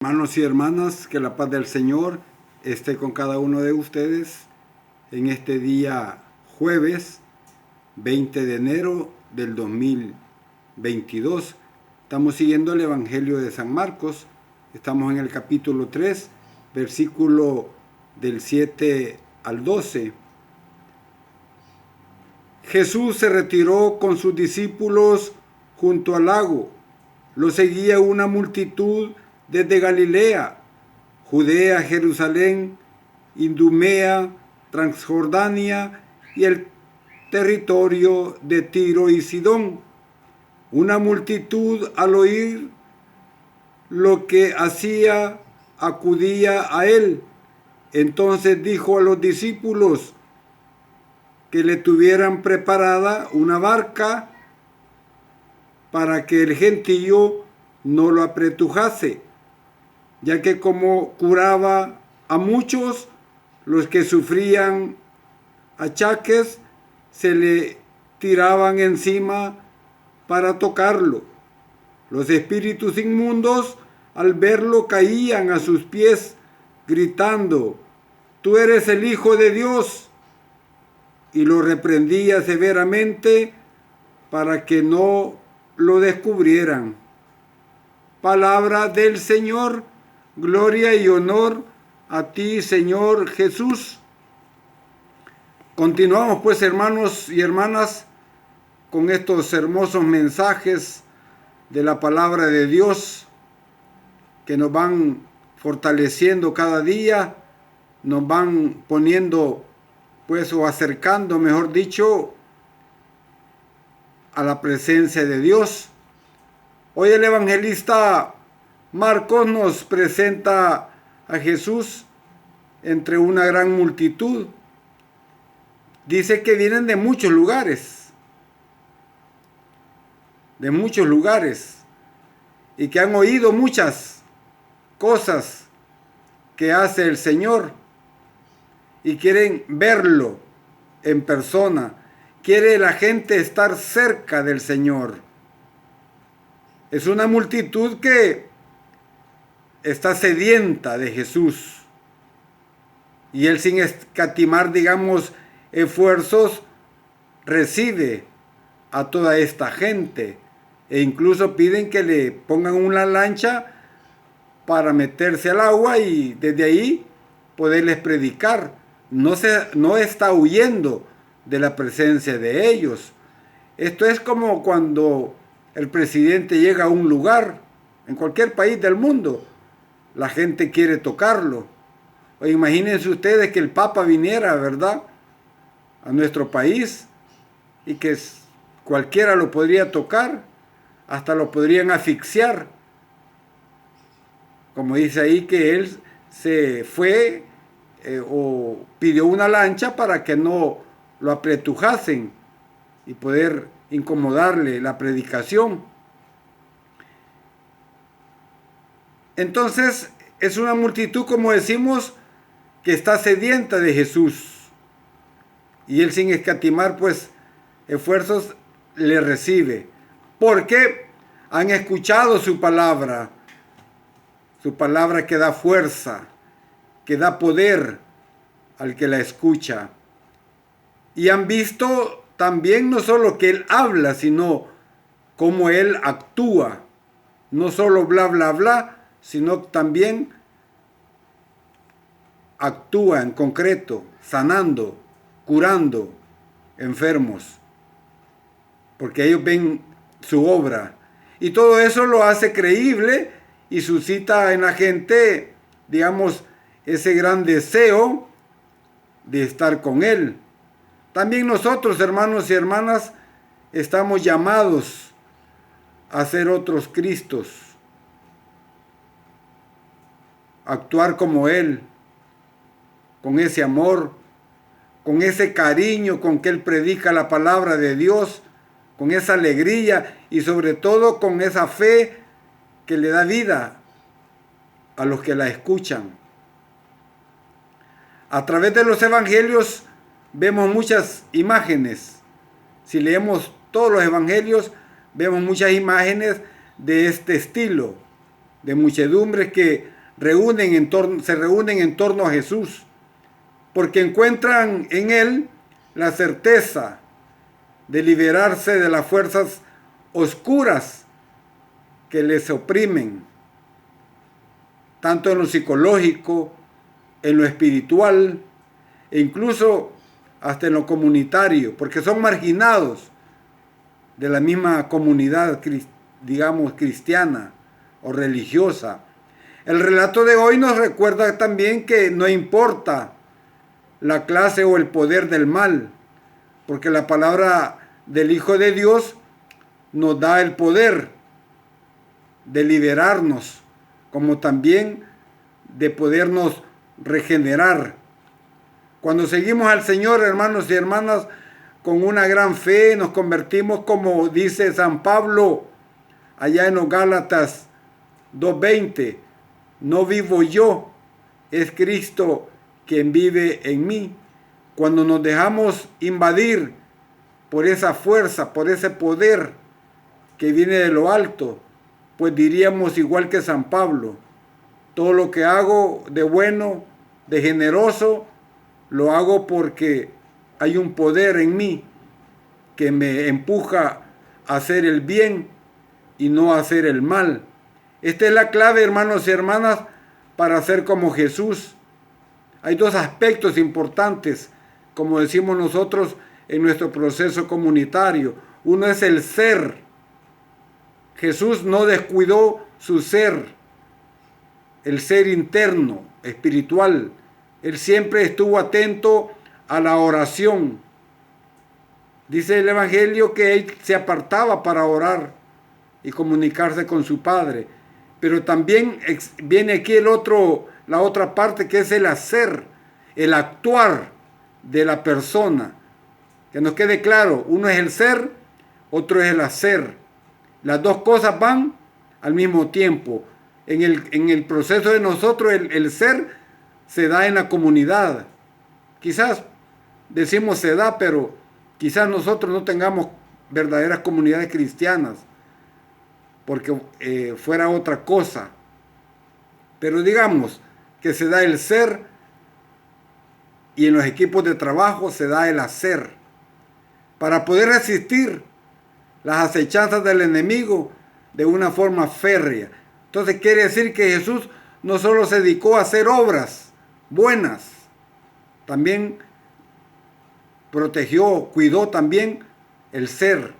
Hermanos y hermanas, que la paz del Señor esté con cada uno de ustedes en este día jueves 20 de enero del 2022. Estamos siguiendo el Evangelio de San Marcos. Estamos en el capítulo 3, versículo del 7 al 12. Jesús se retiró con sus discípulos junto al lago. Lo seguía una multitud desde Galilea, Judea, Jerusalén, Idumea, Transjordania y el territorio de Tiro y Sidón. Una multitud, al oír lo que hacía, acudía a él. Entonces dijo a los discípulos que le tuvieran preparada una barca para que el gentío no lo apretujase, ya que como curaba a muchos, los que sufrían achaques se le tiraban encima para tocarlo. Los espíritus inmundos, al verlo, caían a sus pies, gritando: «Tú eres el Hijo de Dios». Y lo reprendía severamente para que no lo descubrieran. Palabra del Señor. Gloria y honor a ti, Señor Jesús. Continuamos pues, hermanos y hermanas, con estos hermosos mensajes de la palabra de Dios que nos van fortaleciendo cada día, nos van poniendo pues, o acercando, mejor dicho, a la presencia de Dios. Hoy el evangelista Marcos nos presenta a Jesús entre una gran multitud. Dice que vienen de muchos lugares, y que han oído muchas cosas que hace el Señor y quieren verlo en persona. Quiere la gente estar cerca del Señor. Es una multitud que está sedienta de Jesús. Y Él, sin escatimar, digamos, esfuerzos, recibe a toda esta gente. E incluso piden que le pongan una lancha para meterse al agua y desde ahí poderles predicar. No está huyendo de la presencia de ellos. Esto es como cuando el presidente llega a un lugar, en cualquier país del mundo, la gente quiere tocarlo. O imagínense ustedes que el Papa viniera, ¿verdad?, a nuestro país, y que cualquiera lo podría tocar, hasta lo podrían asfixiar. Como dice ahí que él se fue o pidió una lancha para que no lo apretujasen y poder incomodarle la predicación. Entonces es una multitud, como decimos, que está sedienta de Jesús, y él, sin escatimar pues esfuerzos, le recibe, porque han escuchado su palabra que da fuerza, que da poder al que la escucha. Y han visto también no solo que él habla, sino cómo él actúa. No solo bla, bla, bla, sino también actúa en concreto, sanando, curando enfermos. Porque ellos ven su obra. Y todo eso lo hace creíble y suscita en la gente, digamos, ese gran deseo de estar con él. También nosotros, hermanos y hermanas, estamos llamados a ser otros Cristos, a actuar como él, con ese amor, con ese cariño con que él predica la palabra de Dios, con esa alegría y sobre todo con esa fe que le da vida a los que la escuchan. A través de los evangelios vemos muchas imágenes. Si leemos todos los evangelios, vemos muchas imágenes de este estilo, de muchedumbres que se reúnen en torno a Jesús, porque encuentran en Él la certeza de liberarse de las fuerzas oscuras que les oprimen, tanto en lo psicológico, en lo espiritual, e incluso hasta en lo comunitario, porque son marginados de la misma comunidad, digamos, cristiana o religiosa. El relato de hoy nos recuerda también que no importa la clase o el poder del mal, porque la palabra del Hijo de Dios nos da el poder de liberarnos, como también de podernos regenerar. Cuando seguimos al Señor, hermanos y hermanas, con una gran fe, nos convertimos, como dice San Pablo allá en los Gálatas 2:20, no vivo yo, es Cristo quien vive en mí. Cuando nos dejamos invadir por esa fuerza, por ese poder que viene de lo alto, pues diríamos igual que San Pablo, todo lo que hago de bueno, de generoso, lo hago porque hay un poder en mí que me empuja a hacer el bien y no a hacer el mal. Esta es la clave, hermanos y hermanas, para ser como Jesús. Hay dos aspectos importantes, como decimos nosotros en nuestro proceso comunitario. Uno es el ser. Jesús no descuidó su ser, el ser interno, espiritual. Él siempre estuvo atento a la oración. Dice el Evangelio que él se apartaba para orar y comunicarse con su Padre. Pero también viene aquí la otra parte, que es el hacer, el actuar de la persona. Que nos quede claro, uno es el ser, otro es el hacer. Las dos cosas van al mismo tiempo. En el proceso de nosotros, el ser se da en la comunidad. Quizás decimos se da, pero quizás nosotros no tengamos verdaderas comunidades cristianas, porque fuera otra cosa. Pero digamos que se da el ser, y en los equipos de trabajo se da el hacer, para poder resistir las acechanzas del enemigo de una forma férrea. Entonces quiere decir que Jesús no solo se dedicó a hacer obras buenas, también protegió, cuidó también el ser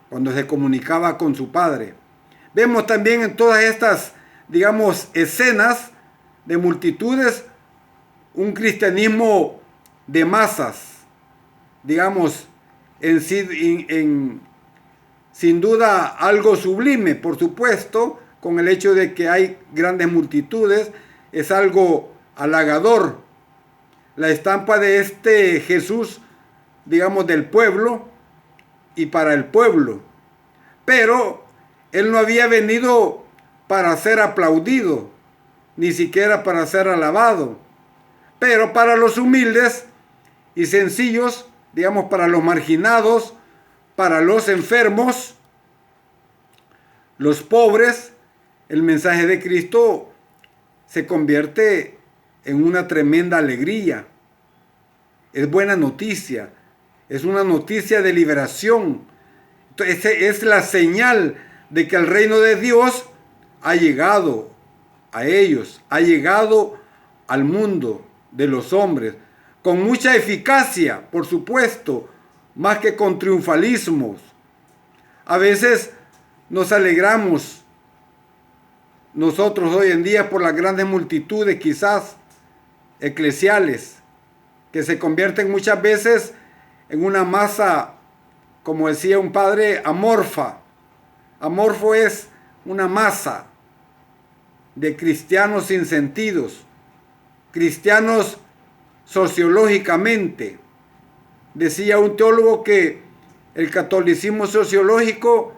cuando se comunicaba con su Padre. Vemos también en todas estas, digamos, escenas de multitudes, un cristianismo de masas, digamos, sin duda algo sublime, por supuesto, con el hecho de que hay grandes multitudes, es algo halagador. La estampa de este Jesús, digamos, del pueblo y para el pueblo. Pero él no había venido para ser aplaudido, ni siquiera para ser alabado. Pero para los humildes y sencillos, digamos, para los marginados, para los enfermos, los pobres, el mensaje de Cristo se convierte en una tremenda alegría. Es buena noticia, es una noticia de liberación. Entonces, es la señal de que el reino de Dios ha llegado a ellos, ha llegado al mundo de los hombres, con mucha eficacia, por supuesto, más que con triunfalismos. A veces nos alegramos nosotros hoy en día por las grandes multitudes, quizás eclesiales, que se convierten muchas veces en una masa, como decía un padre, amorfa. Amorfo es una masa de cristianos sin sentidos, cristianos sociológicamente. Decía un teólogo que el catolicismo sociológico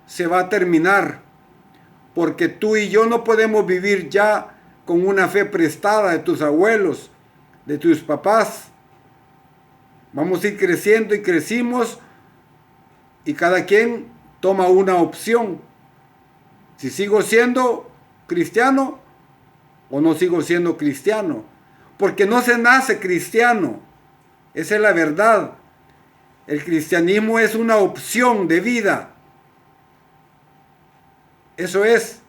se va a terminar, porque tú y yo no podemos vivir ya con una fe prestada de tus abuelos, de tus papás. Vamos a ir creciendo y crecimos, y cada quien toma una opción. Si sigo siendo cristiano o no sigo siendo cristiano? Porque no se nace cristiano. Esa es la verdad. El cristianismo es una opción de vida. Eso es.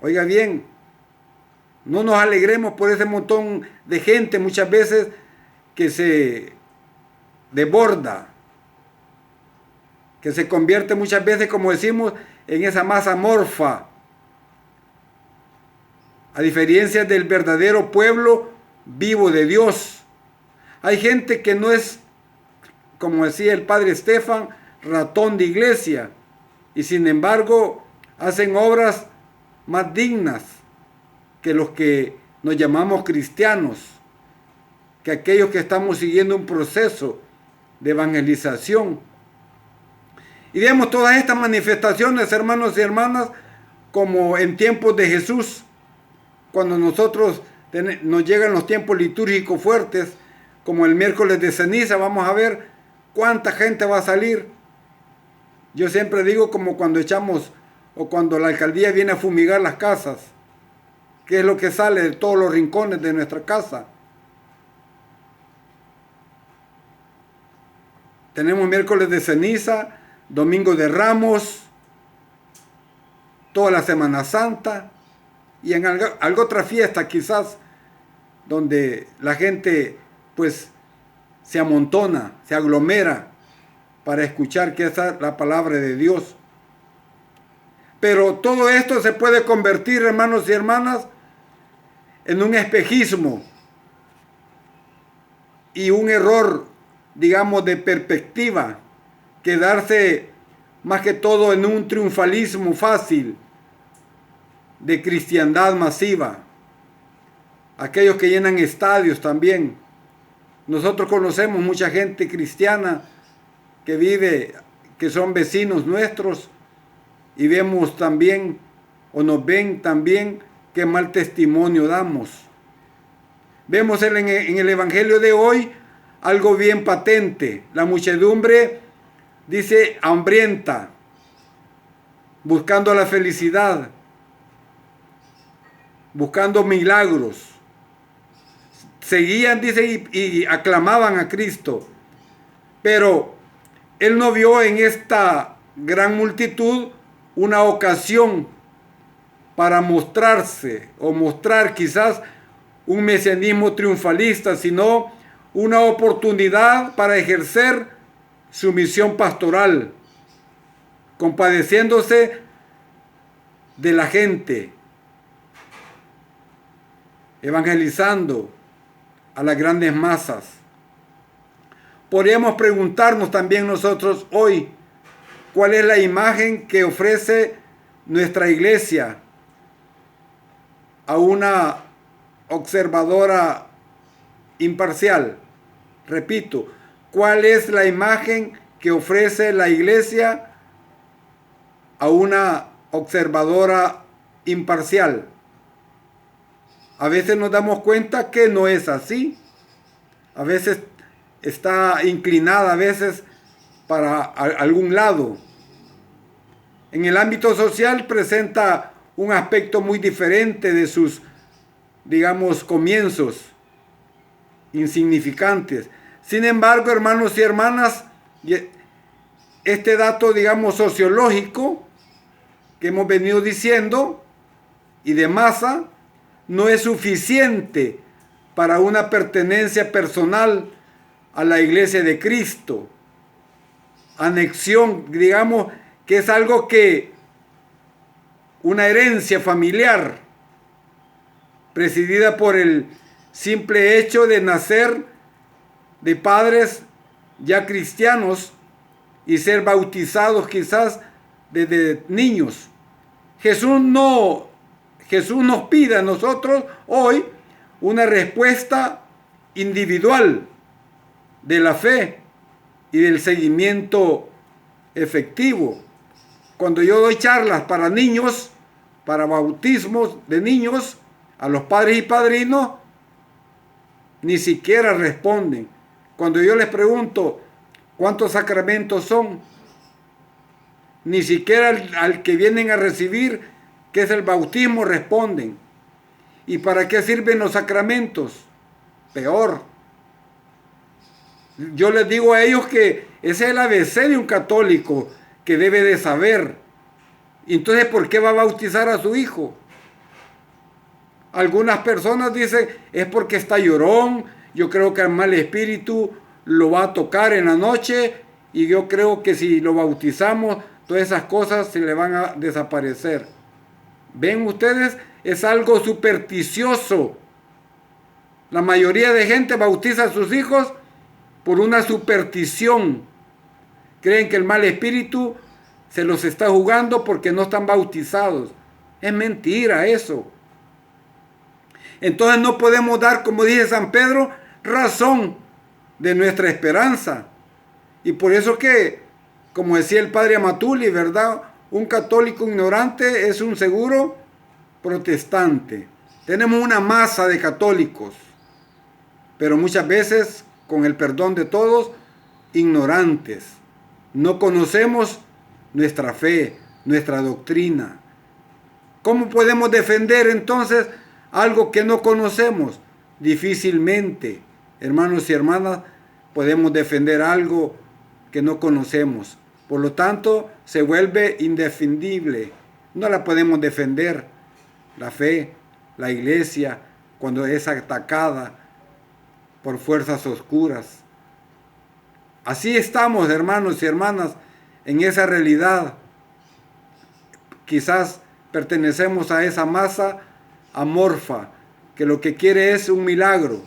Oiga bien, no nos alegremos por ese montón de gente muchas veces que se desborda, que se convierte muchas veces, como decimos, en esa masa amorfa. A diferencia del verdadero pueblo vivo de Dios. Hay gente que no es, como decía el padre Estefan, ratón de iglesia, y sin embargo hacen obras más dignas que los que nos llamamos cristianos, que aquellos que estamos siguiendo un proceso de evangelización. Y vemos todas estas manifestaciones, hermanos y hermanas, como en tiempos de Jesús, cuando nosotros nos llegan los tiempos litúrgicos fuertes, como el miércoles de ceniza, vamos a ver cuánta gente va a salir. Yo siempre digo, como cuando echamos o cuando la alcaldía viene a fumigar las casas, ¿qué es lo que sale de todos los rincones de nuestra casa? Tenemos miércoles de ceniza, domingo de Ramos, toda la Semana Santa, y en algo otra fiesta quizás, donde la gente pues se amontona, se aglomera para escuchar que esa es la palabra de Dios. Pero todo esto se puede convertir, hermanos y hermanas, en un espejismo y un error, digamos, de perspectiva, quedarse más que todo en un triunfalismo fácil de cristiandad masiva. Aquellos que llenan estadios también. Nosotros conocemos mucha gente cristiana que vive, que son vecinos nuestros, y vemos también, o nos ven también, qué mal testimonio damos. Vemos en el Evangelio de hoy algo bien patente. La muchedumbre, dice, hambrienta, buscando la felicidad, buscando milagros. Seguían, dice, y aclamaban a Cristo. Pero él no vio en esta gran multitud una ocasión para mostrarse o mostrar quizás un mesianismo triunfalista, sino una oportunidad para ejercer su misión pastoral, compadeciéndose de la gente, evangelizando a las grandes masas. Podríamos preguntarnos también nosotros hoy, ¿cuál es la imagen que ofrece nuestra iglesia a una observadora imparcial? Repito, ¿cuál es la imagen que ofrece la iglesia a una observadora imparcial? A veces nos damos cuenta que no es así. A veces está inclinada, a veces para algún lado. En el ámbito social presenta un aspecto muy diferente de sus, digamos, comienzos insignificantes. Sin embargo, hermanos y hermanas, este dato, digamos, sociológico que hemos venido diciendo y de masa, no es suficiente para una pertenencia personal a la iglesia de Cristo. Anexión, digamos, que es algo que, una herencia familiar, presidida por el simple hecho de nacer de padres ya cristianos y ser bautizados quizás desde niños. Jesús nos pide a nosotros hoy una respuesta individual de la fe y del seguimiento efectivo. Cuando yo doy charlas para niños, para bautismos de niños, a los padres y padrinos, ni siquiera responden. Cuando yo les pregunto cuántos sacramentos son, ni siquiera al que vienen a recibir ¿qué es el bautismo?, responden. ¿Y para qué sirven los sacramentos? Peor. Yo les digo a ellos que ese es el ABC de un católico que debe de saber. Entonces, ¿por qué va a bautizar a su hijo? Algunas personas dicen, es porque está llorón, yo creo que el mal espíritu lo va a tocar en la noche y yo creo que si lo bautizamos, todas esas cosas se le van a desaparecer. ¿Ven ustedes? Es algo supersticioso. La mayoría de gente bautiza a sus hijos por una superstición. Creen que el mal espíritu se los está jugando porque no están bautizados. Es mentira eso. Entonces no podemos dar, como dice San Pedro, razón de nuestra esperanza. Y por eso que, como decía el padre Amatuli, ¿verdad?, un católico ignorante es un seguro protestante. Tenemos una masa de católicos, pero muchas veces, con el perdón de todos, ignorantes. No conocemos nuestra fe, nuestra doctrina. ¿Cómo podemos defender entonces algo que no conocemos? Difícilmente, hermanos y hermanas, podemos defender algo que no conocemos. Por lo tanto, se vuelve indefendible. No la podemos defender. La fe, la iglesia, cuando es atacada por fuerzas oscuras. Así estamos, hermanos y hermanas, en esa realidad. Quizás pertenecemos a esa masa amorfa, que lo que quiere es un milagro,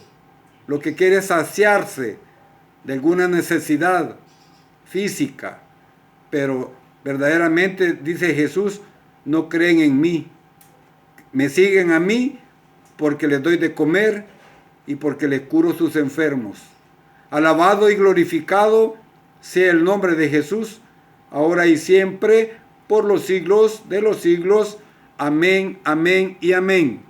lo que quiere es saciarse de alguna necesidad física, pero verdaderamente, dice Jesús, no creen en mí. Me siguen a mí porque les doy de comer y porque les curo sus enfermos. Alabado y glorificado sea el nombre de Jesús, ahora y siempre, por los siglos de los siglos. Amén, amén y amén.